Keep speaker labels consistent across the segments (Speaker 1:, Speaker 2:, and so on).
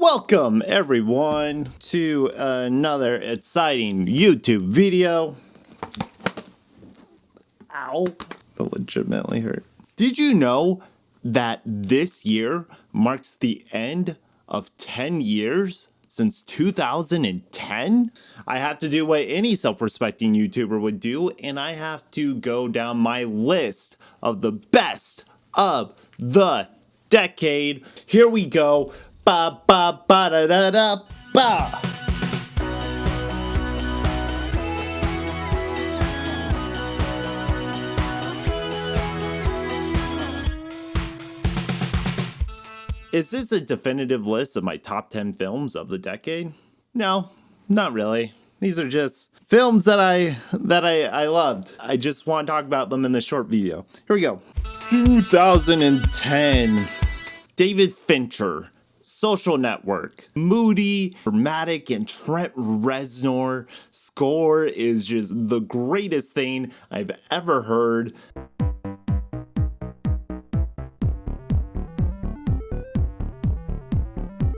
Speaker 1: Welcome everyone to another exciting YouTube video. Ow. That legitimately hurt. Did you know that this year marks the end of 10 years since 2010? I have to do what any self-respecting YouTuber would do, and I have to go down my list of the best of the decade. Here we go. Ba ba ba da da da ba. Is this a definitive list of my top 10 films of the decade? No, not really. These are just films that I loved. I just want to talk about them in this short video. Here we go. 2010. David Fincher. Social Network. Moody, dramatic, and Trent Reznor score is just the greatest thing I've ever heard.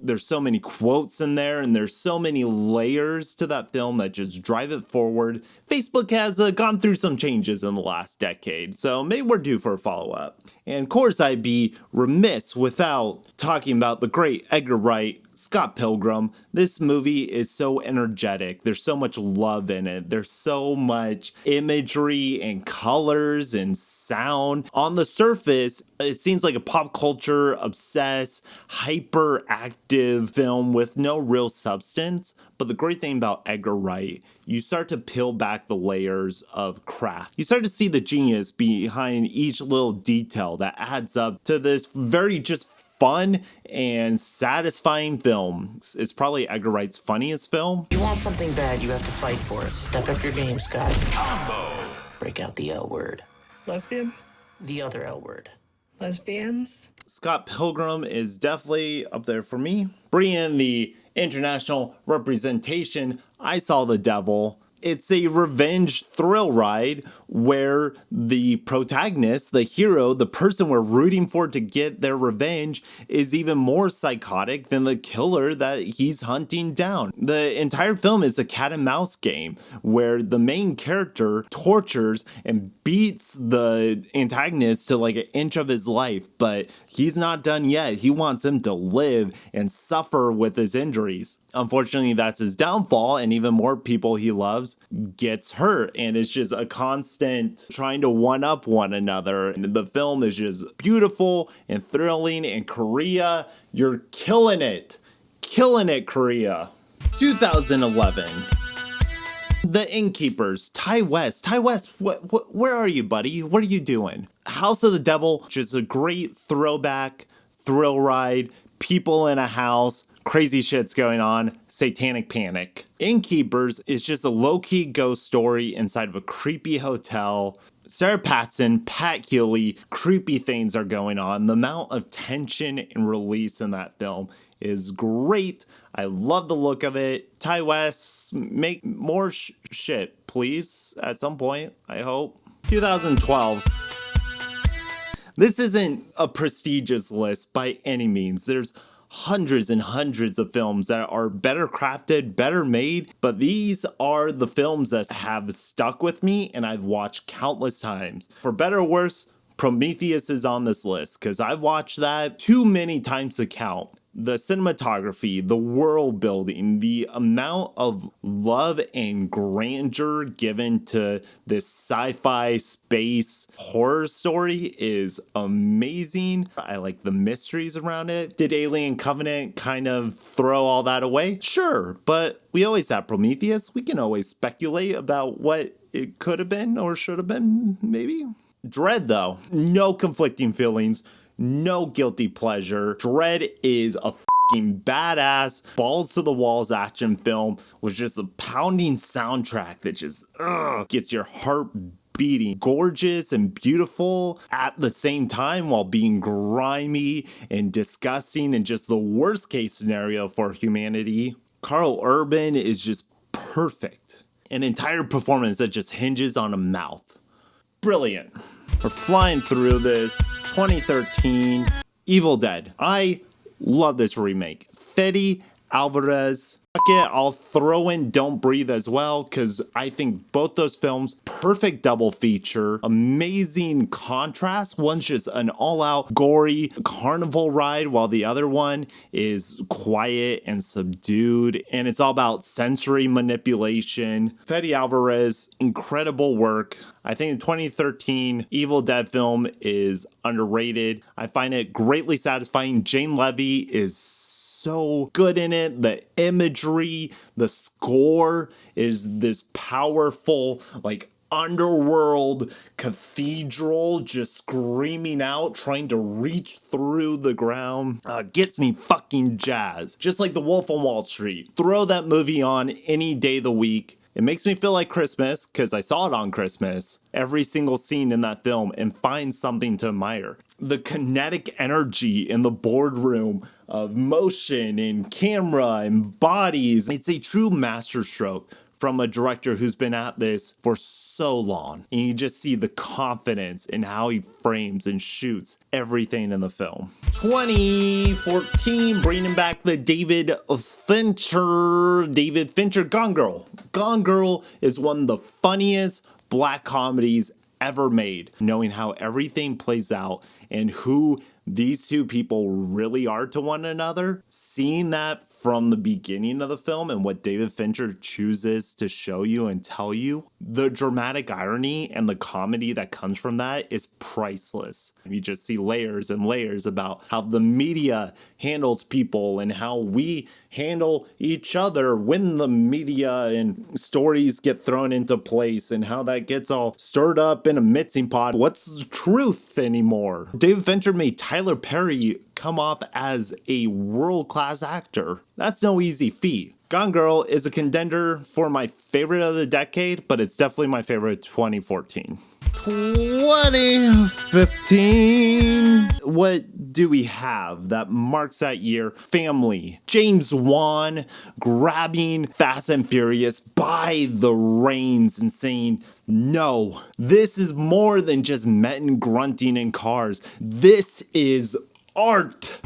Speaker 1: There's so many quotes in there, and there's so many layers to that film that just drive it forward. Facebook has gone through some changes in the last decade, so maybe we're due for a follow-up. And of course, I'd be remiss without talking about the great Edgar Wright, Scott Pilgrim. This movie is so energetic. There's so much love in it. There's so much imagery and colors and sound. On the surface, it seems like a pop culture obsessed, hyperactive film with no real substance. But the great thing about Edgar Wright, you start to peel back the layers of craft. You start to see the genius behind each little detail that adds up to this very just fun and satisfying film. It's probably Edgar Wright's funniest film.
Speaker 2: You want something bad, you have to fight for it. Step up your game, Scott. Combo. Break out the L word.
Speaker 3: Lesbian?
Speaker 2: The other L word.
Speaker 3: Lesbians?
Speaker 1: Scott Pilgrim is definitely up there for me. Bring in the international representation. I Saw the Devil. It's a revenge thrill ride where the protagonist, the hero, the person we're rooting for to get their revenge is even more psychotic than the killer that he's hunting down. The entire film is a cat and mouse game where the main character tortures and beats the antagonist to like an inch of his life, but he's not done yet. He wants him to live and suffer with his injuries. Unfortunately, that's his downfall, and even more people he loves gets hurt, and it's just a constant trying to one-up one another. And the film is just beautiful and thrilling, and Korea, you're killing it. Killing it, Korea. 2011. The Innkeepers, Ty West. Ty West, where are you, buddy? What are you doing? House of the Devil, just a great throwback, thrill ride, people in a house, crazy shit's going on, satanic panic. Innkeepers is just a low-key ghost story inside of a creepy hotel. Sarah Paxton, Pat Healy, creepy things are going on. The amount of tension and release in that film is great. I love the look of it. Ty West, make more shit, please, at some point, I hope. 2012. This isn't a prestigious list by any means. There's hundreds and hundreds of films that are better crafted, better made, but these are the films that have stuck with me and I've watched countless times. For better or worse, Prometheus is on this list because I've watched that too many times to count. The cinematography, the world building, the amount of love and grandeur given to this sci-fi space horror story is amazing. I like the mysteries around it. Did Alien Covenant kind of throw all that away? Sure, but we always have Prometheus. We can always speculate about what it could have been or should have been, maybe. Dread, though, no conflicting feelings. No guilty pleasure. Dread is a fucking badass, balls to the walls action film with just a pounding soundtrack that just gets your heart beating. Gorgeous and beautiful at the same time while being grimy and disgusting and just the worst case scenario for humanity. Carl Urban is just perfect. An entire performance that just hinges on a mouth. Brilliant. We're flying through this. 2013, Evil Dead. I love this remake. Fede Alvarez. Fuck it, I'll throw in Don't Breathe as well, because I think both those films, perfect double feature, amazing contrast. One's just an all-out gory carnival ride, while the other one is quiet and subdued, and it's all about sensory manipulation. Fede Alvarez, incredible work. I think the 2013 Evil Dead film is underrated. I find it greatly satisfying. Jane Levy is so good in it. The imagery, the score is this powerful, like, underworld cathedral just screaming out, trying to reach through the ground. Gets me fucking jazzed. Just like The Wolf on Wall Street. Throw that movie on any day of the week. It makes me feel like Christmas because I saw it on Christmas. Every single scene in that film, and find something to admire. The kinetic energy in the boardroom of motion and camera and bodies. It's a true masterstroke from a director who's been at this for so long. And you just see the confidence in how he frames and shoots everything in the film. 2014, bringing back the David Fincher Gone Girl. Gone Girl is one of the funniest black comedies ever made. Knowing how everything plays out and who these two people really are to one another, seeing that from the beginning of the film and what David Fincher chooses to show you and tell you, the dramatic irony and the comedy that comes from that is priceless. You just see layers and layers about how the media handles people and how we handle each other when the media and stories get thrown into place, and how that gets all stirred up in a mixing pot. What's truth anymore? David Fincher made Tyler Perry come off as a world-class actor. That's no easy feat. Gone Girl is a contender for my favorite of the decade, but it's definitely my favorite 2014. 2015. What do we have that marks that year? Family. James Wan grabbing Fast and Furious by the reins and saying, no, this is more than just men grunting in cars. This is art.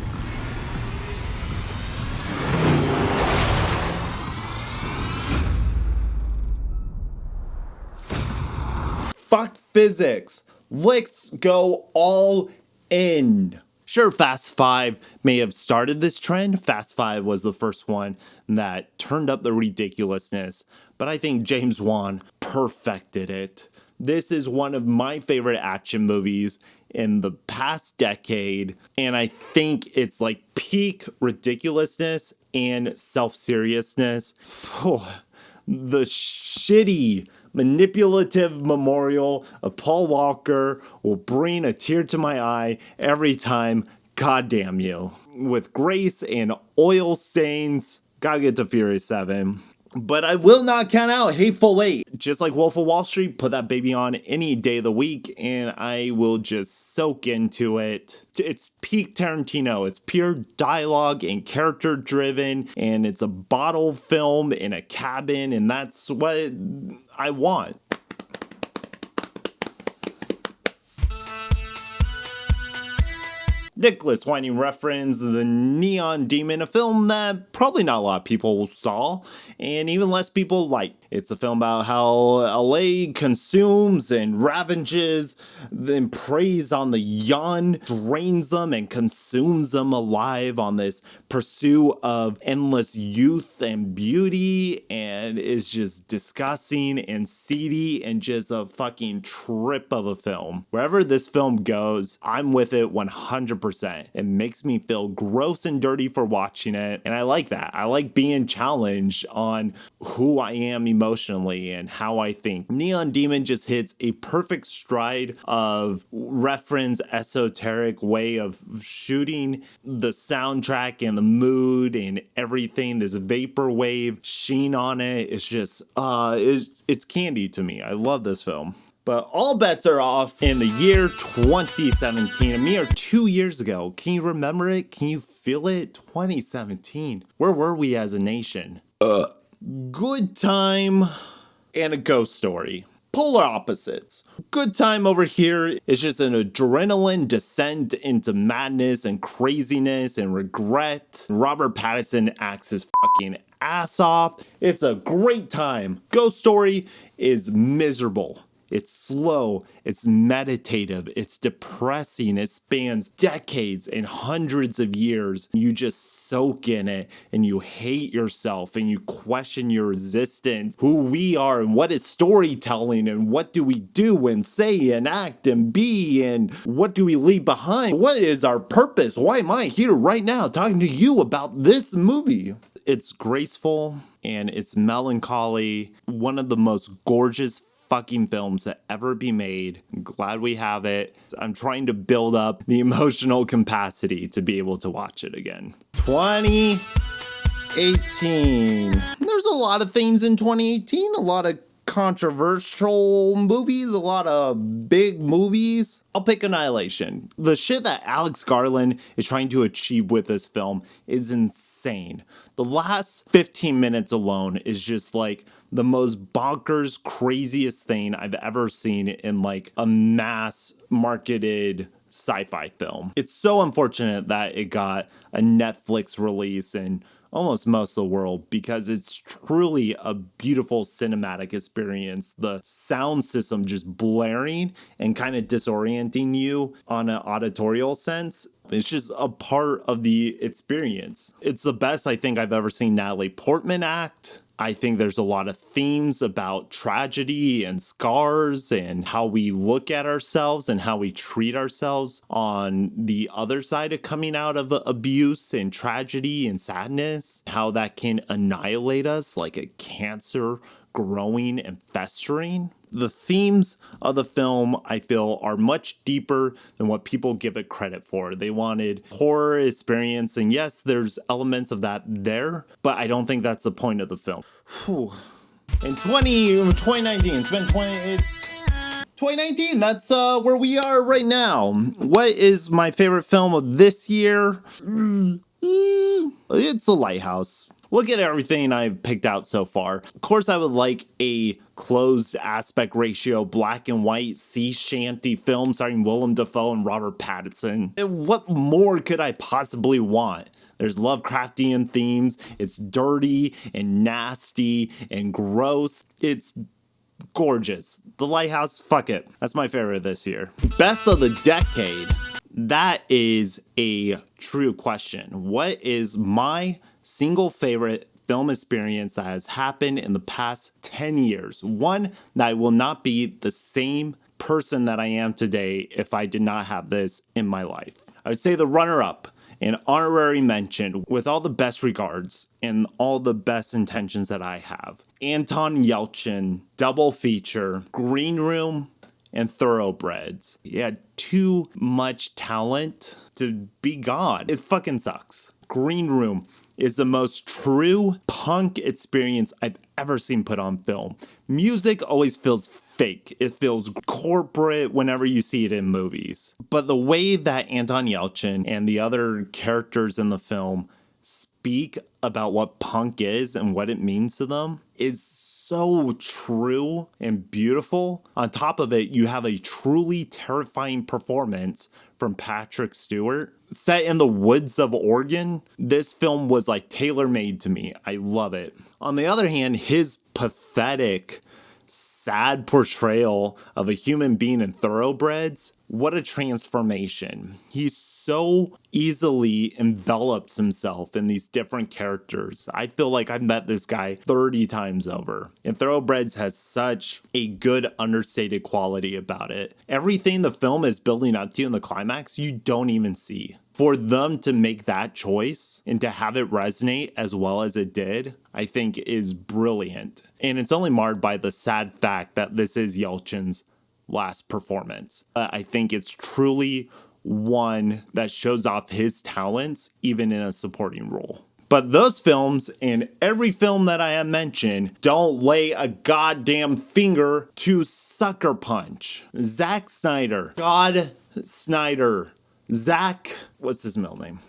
Speaker 1: Fuck physics. Let's go all in. Sure, Fast 5 may have started this trend. Fast 5 was the first one that turned up the ridiculousness, but I think James Wan perfected it. This is one of my favorite action movies in the past decade, and I think it's like peak ridiculousness and self-seriousness. The shitty manipulative memorial of Paul Walker will bring a tear to my eye every time. God damn you. With grace and oil stains, gotta get to Furious 7. But I will not count out Hateful Eight. Just like Wolf of Wall Street, put that baby on any day of the week and I will just soak into it. It's peak Tarantino. It's pure dialogue and character driven, and it's a bottle film in a cabin, and that's what I want. Nicholas Winding referenced The Neon Demon, a film that probably not a lot of people saw, and even less people like. It's a film about how LA consumes and ravages, then preys on the young, drains them and consumes them alive on this pursuit of endless youth and beauty, and is just disgusting and seedy and just a fucking trip of a film. Wherever this film goes, I'm with it 100%. It makes me feel gross and dirty for watching it, and I like that. I like being challenged on who I am emotionally and how I think. Neon Demon just hits a perfect stride of reference, esoteric way of shooting the soundtrack and the mood and everything. This vaporwave sheen on it. It's just, it's candy to me. I love this film. But all bets are off in the year 2017, a mere 2 years ago. Can you remember it? Can you feel it? 2017. Where were we as a nation? Good time and a ghost story. Polar opposites. Good time over here is just an adrenaline descent into madness and craziness and regret. Robert Pattinson acts his fucking ass off. It's a great time. Ghost Story is miserable. It's slow, it's meditative, it's depressing, it spans decades and hundreds of years. You just soak in it and you hate yourself and you question your existence, who we are and what is storytelling and what do we do and say and act and be and what do we leave behind? What is our purpose? Why am I here right now talking to you about this movie? It's graceful and it's melancholy, one of the most gorgeous fucking films to ever be made. I'm glad we have it. I'm trying to build up the emotional capacity to be able to watch it again. 2018. There's a lot of things in 2018, a lot of controversial movies, a lot of big movies. I'll pick Annihilation. The shit that Alex Garland is trying to achieve with this film is insane. The last 15 minutes alone is just like the most bonkers, craziest thing I've ever seen in like a mass marketed sci-fi film. It's so unfortunate that it got a Netflix release and almost most of the world because it's truly a beautiful cinematic experience. The sound system just blaring and kind of disorienting you on an auditorial sense. It's just a part of the experience. It's the best I think I've ever seen Natalie Portman act. I think there's a lot of themes about tragedy and scars and how we look at ourselves and how we treat ourselves on the other side of coming out of abuse and tragedy and sadness, how that can annihilate us like a cancer growing and festering. The themes of the film, I feel, are much deeper than what people give it credit for. They wanted horror experience, and yes, there's elements of that there, but I don't think that's the point of the film. Whew. In 2019, it's 2019, that's where we are right now. What is my favorite film of this year? It's The Lighthouse. Look at everything I've picked out so far. Of course, I would like a closed aspect ratio, black and white sea shanty film starring Willem Dafoe and Robert Pattinson. What more could I possibly want? There's Lovecraftian themes. It's dirty and nasty and gross. It's gorgeous. The Lighthouse, fuck it. That's my favorite this year. Best of the decade. That is a true question. What is my single favorite film experience that has happened in the past 10 years? One that I will not be the same person that I am today if I did not have this in my life. I would say the runner-up, an honorary mention with all the best regards and all the best intentions that I have. Anton Yelchin, double feature, Green Room and Thoroughbreds. He had too much talent to be God. It fucking sucks. Green Room is the most true punk experience I've ever seen put on film. Music always feels fake. It feels corporate whenever you see it in movies. But the way that Anton Yelchin and the other characters in the film speak about what punk is and what it means to them is so true and beautiful. On top of it, you have a truly terrifying performance from Patrick Stewart. Set in the woods of Oregon, this film was like tailor-made to me. I love it. On the other hand, his pathetic, sad portrayal of a human being in Thoroughbreds, what a transformation. He so easily envelops himself in these different characters. I feel like I've met this guy 30 times over. And Thoroughbreds has such a good understated quality about it. Everything the film is building up to in the climax, you don't even see. For them to make that choice and to have it resonate as well as it did, I think is brilliant. And it's only marred by the sad fact that this is Yelchin's last performance. I think it's truly one that shows off his talents, even in a supporting role. But those films and every film that I have mentioned don't lay a goddamn finger to Sucker Punch. Zack Snyder. God Snyder. What's his middle name?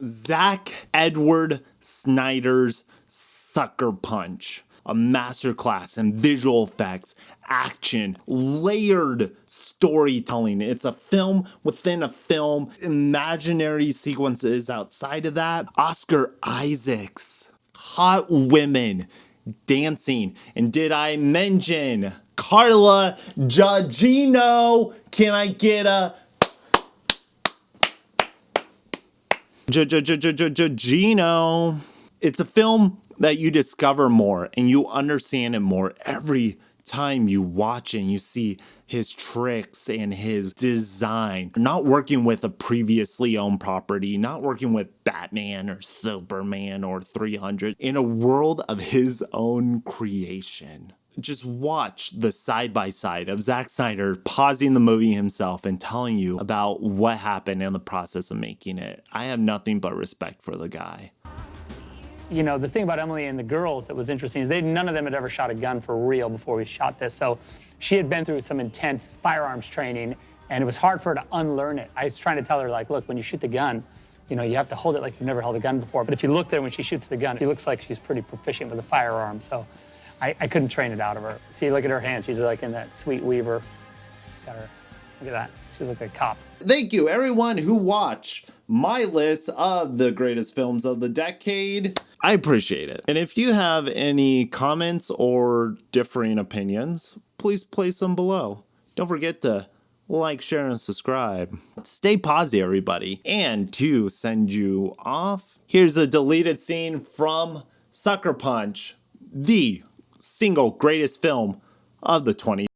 Speaker 1: Zack Edward Snyder's Sucker Punch. a masterclass in visual effects, action, layered storytelling. It's a film within a film, imaginary sequences outside of that. Oscar Isaacs, hot women dancing. And did I mention Carla Gugino? Can I get a Gugino? It's a film that you discover more and you understand it more every time you watch it and you see his tricks and his design. Not working with a previously owned property, not working with Batman or Superman or 300, in a world of his own creation. Just watch the side-by-side of Zack Snyder pausing the movie himself and telling you about what happened in the process of making it. I have nothing but respect for the guy.
Speaker 4: You know, the thing about Emily and the girls that was interesting is none of them had ever shot a gun for real before we shot this. So she had been through some intense firearms training, and it was hard for her to unlearn it. I was trying to tell her, like, look, when you shoot the gun, you know, you have to hold it like you've never held a gun before. But if you look there when she shoots the gun, it looks like she's pretty proficient with a firearm. So I couldn't train it out of her. See, look at her hand. She's like in that sweet weaver. She's got her, look at that. She's like a cop.
Speaker 1: Thank you, everyone who watched my list of the greatest films of the decade. I appreciate it. And if you have any comments or differing opinions, please place them below. Don't forget to like, share, and subscribe. Stay positive, everybody. And to send you off, here's a deleted scene from Sucker Punch, the single greatest film of the 20th